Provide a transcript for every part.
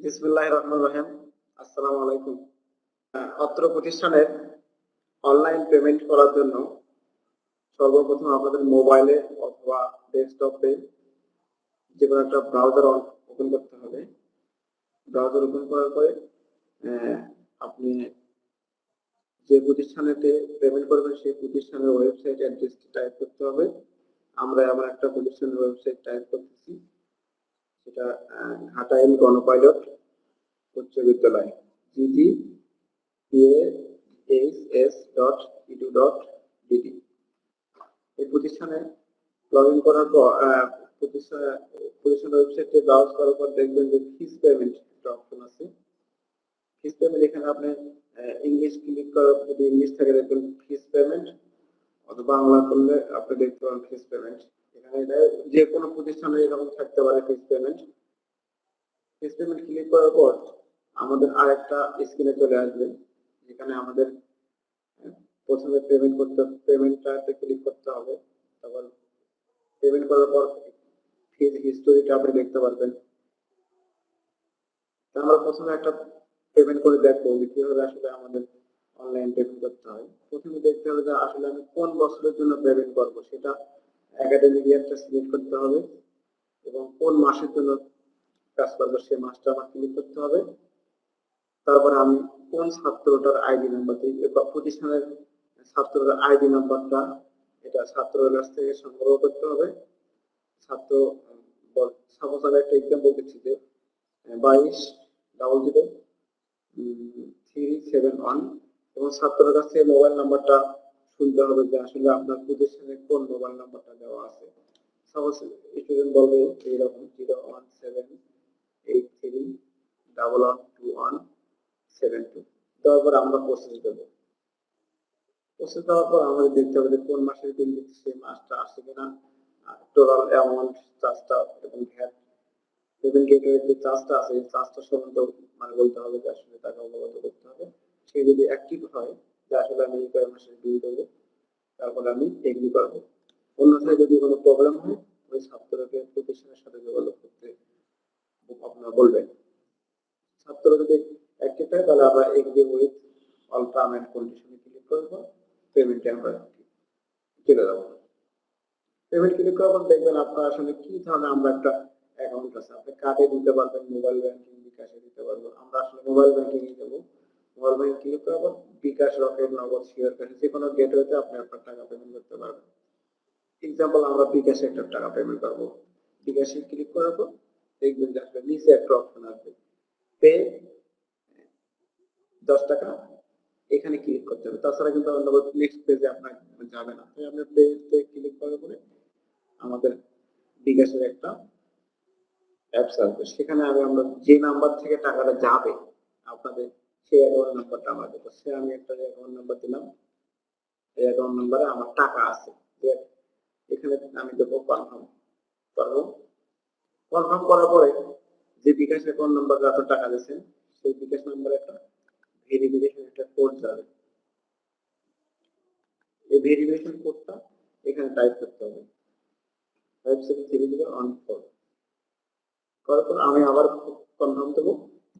বিসমিল্লাহির রহমানির রহিম। আসসালামু আলাইকুম। অত্র প্রতিষ্ঠানের অনলাইন পেমেন্ট করার জন্য সর্বপ্রথম আপনাদের মোবাইলে অথবা ডেস্কটপে যেকোনো একটা ব্রাউজার ওপেন করতে হবে। ব্রাউজার ওপেন করার পরে আপনি যে প্রতিষ্ঠানেতে পেমেন্ট করবেন সেই প্রতিষ্ঠানের ওয়েবসাইট অ্যাড্রেসটি টাইপ করতে হবে। আমরা এমন একটা প্রতিষ্ঠানের ওয়েবসাইট টাইপ করতেছি, সেটা ঘাটাইল গণপাইলট উচ্চ বিদ্যালয় GGPAHS.edu.bd। এই প্রতিষ্ঠানে লগ ইন করার পর প্রতিষ্ঠানের ওয়েবসাইটে ব্রাউজ করার পর দেখবেন যে ফিস পেমেন্ট একটা অপশন আছে। ফিস পেমেন্ট এখানে আপনি ইংলিশ ক্লিক করার, যদি ইংলিশ থাকে দেখবেন ফিস পেমেন্ট, অথবা বাংলা করলে আপনি দেখতে পাবেন ফিস পেমেন্ট। এখানে যে কোনো প্রতিষ্ঠানে এরকম থাকতে পারে fees payment. Fees payment click করার পর আমাদের আরেকটা স্ক্রিনে চলে আসবে, যেখানে আমাদের প্রথমে পেমেন্টটাতে ক্লিক করতে হবে। তারপর পেমেন্ট করার পর ফিজ হিস্টোরিটা আপনি দেখতে পারবেন। আমরা প্রথমে একটা পেমেন্ট করে দেখবো যে কিভাবে আসলে আমাদের অনলাইন পেমেন্ট করতে হয়। প্রথমে দেখতে হবে যে আসলে আমি কোন বছরের জন্য পেমেন্ট করব, সেটা একাডেমিক ইয়ারটা সিলেক্ট করতে হবে এবং কোন মাসের জন্য কাজ করবো সেই মাসটা আমার ক্লিক করতে হবে। তারপরে আমি কোন ছাত্রটার আইডি নাম্বার দিই বা প্রতিষ্ঠানের ছাত্রর আইডি নাম্বারটা এটা ছাত্রের কাছ থেকে সংগ্রহ করতে হবে। ছাত্র সাপোজ আমি একটা এক্সাম্পল দিচ্ছি যে 22000371 এবং ছাত্রের কাছ থেকে মোবাইল নাম্বারটা শুনতে হবে যে আসলে আপনার প্রতিষ্ঠানে কোন মোবাইল নাম্বারটা দেওয়া আছে। সাপোজ স্টুডেন্ট বলবে এইরকম 01783112172। তারপর আমরা প্রসেস দেবো। প্রসেস দেওয়ার পর আমাদের দেখতে হবে যে কোন মাসের বিল দিচ্ছি সেই মাসটা আসে কিনা, টোটাল অ্যামাউন্ট, চার্জটা এবং ভ্যাট পেমেন্ট গেটওয়ে যে চার্জটা আছে এই চার্জটা সম্বন্ধে মানে বলতে হবে যে আসলে টাকা অবগত করতে হবে। সে যদি অ্যাক্টিভ হয় যে আসলে আমি এই কয় মাসের বিল দেবো, তারপরে আমি এগ্রি করবো। অন্যথায় যদি কোনো প্রবলেম হয় ওই ছাত্রকে প্রতিষ্ঠানের সাথে যোগাযোগ করতে আপনারা বলবেন। ছাত্র যদি অ্যাক্টিভ হয় তাহলে আমরা agree with all term and কন্ডিশনে ক্লিক করবো, পেমেন্টে আমরা চলে যাবো। পেমেন্ট ক্লিক করার পর দেখবেন আপনার আসলে কি ধরনের আমরা একটা অ্যাকাউন্ট আছে, আপনি কার্ডে দিতে পারবেন, মোবাইল ব্যাংকিং, বিকাশে দিতে পারবো। আমরা আসলে মোবাইল ব্যাংকিং এ দেবো। মোবাইল ব্যাংকিং ক্লিক করার পর বিকাশ, রকেট, নগদ, শেয়ার কার্ড যে কোনো গেটওয়েতে আপনি আপনার টাকা পেমেন্ট করতে পারবেন। এক্সাম্পল আমরা বিকাশে একটা টাকা পেমেন্ট করবো। বিকাশে ক্লিক করার পর দেখবেন যে আসলে নিচে একটা অপশন আসবে পে 10 টাকা, এখানে ক্লিক করতে হবে। তাছাড়া কিন্তু নেক্সট পেজে আপনার যাবে না। তাই আপনি পেজে ক্লিক করার পরে আমাদের বিকাশের একটা অ্যাপস আসবে, সেখানে আমরা যে নাম্বার থেকে টাকাটা যাবে আপনাদের সেই অ্যাকাউন্ট নাম্বারটা আমরা দেবো। সে আমি একটা অ্যাকাউন্ট নাম্বার দিলাম, এই অ্যাকাউন্ট নাম্বারে আমার টাকা আছে, এখানে আমি দেবো কনফার্ম করবো। কনফার্ম করার পরে যে বিকাশ অ্যাকাউন্ট নাম্বারে আপনার টাকা দিয়েছেন সেই বিকাশ নাম্বারে একটা ভেরিফিকেশন একটা কোড যাবে। এই ভেরিফিকেশন কোডটা এখানে টাইপ করতে হবে 573014। করার পর আমি আবার কনফার্ম দেবো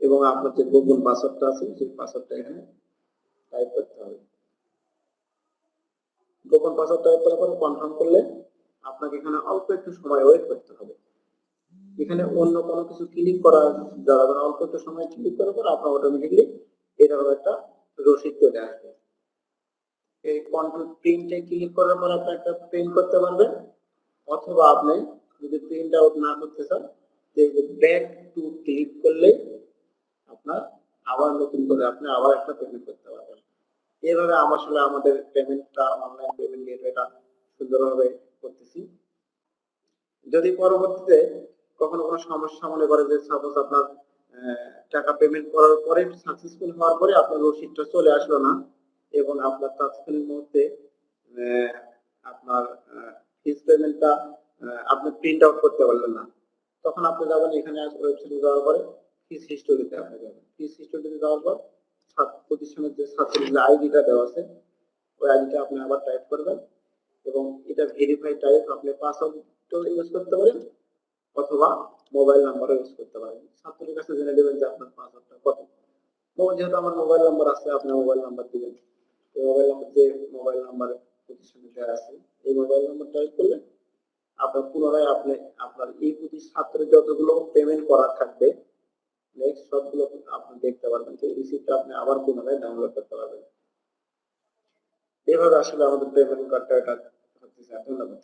এবং আপনার যে গোপন পাসওয়ার্ডটা আছে সেই পাসওয়ার্ডটা এখানে টাইপ করতে হবে। গোপন পাসওয়ার্ড টাইপ করার পর কনফার্ম করলে আপনাকে এখানে অল্প একটু সময় ওয়েট করতে হবে। এখানে অন্য কোনো কিছু ক্লিক করা যাবে না, অল্প একটু সময় ক্লিক করার পর আপনার অটোমেটিকলি এরকম একটা রসিদ চলে আসবে। এই কন্ট্রোল প্রিন্টে ক্লিক করার পর আপনি একটা প্রিন্ট করতে পারবেন, অথবা আপনি যদি প্রিন্ট আউট না করতে চান যে ব্যাক টু ক্লিক করলে আপনার আবার নতুন করে আপনি আবার একটা পেমেন্ট করতে পারবেন। এইভাবে আসলে আমাদের পেমেন্টটা অনলাইন পেমেন্ট গেটওয়েটা সুন্দরভাবে করতেছি। যদি পরবর্তীতে কখনো কোনো সমস্যা মনে করে যে সাপোজ আপনার টাকা পেমেন্ট করার পরে সাকসেসফুল হওয়ার পরে আপনার রসিদটা চলে আসলো না এবং আপনার তৎকালীন মুহূর্তে আপনার ফিস পেমেন্টটা আপনি প্রিন্ট আউট করতে পারলেন না, তখন আপনি যাবেন এখানে ওয়েবসাইটে যাওয়ার পরে ফিস হিস্টোরিতে আপনি যাবেন। ফিস হিস্টোরিতে যাওয়ার পর প্রতিষ্ঠানের যে ছাত্রের যে আইডিটা দেওয়া আছে ওই আইডিটা আপনি আবার টাইপ করবেন এবং এটা ভেরিফাই টাইপ আপনি পাসওয়ার্ড ইউজ করতে পারেন অথবা মোবাইল নাম্বারও ইউজ করতে পারেন। ছাত্রের কাছে জেনে নেবেন যে আপনার পাসওয়ার্ডটা কত। যেহেতু আমার মোবাইল নাম্বার আছে, আপনি মোবাইল নাম্বার দিবেন। এই মোবাইল নাম্বার যে মোবাইল নাম্বার প্রতিষ্ঠানে দেওয়া আছে, এই মোবাইল নাম্বার টাইপ করলে আপনার পুনরায় আপনি আপনার এই প্রতি ছাত্রের যতগুলো পেমেন্ট করা থাকবে নেক্সট সবগুলো আপনি দেখতে পারবেন। তো রিসিপ্টটা আপনি আবার পুনরায় ডাউনলোড করতে পারবেন। এভাবে আসলে আমাদের পেমেন্ট কার্ডটা এটা হচ্ছে। ধন্যবাদ।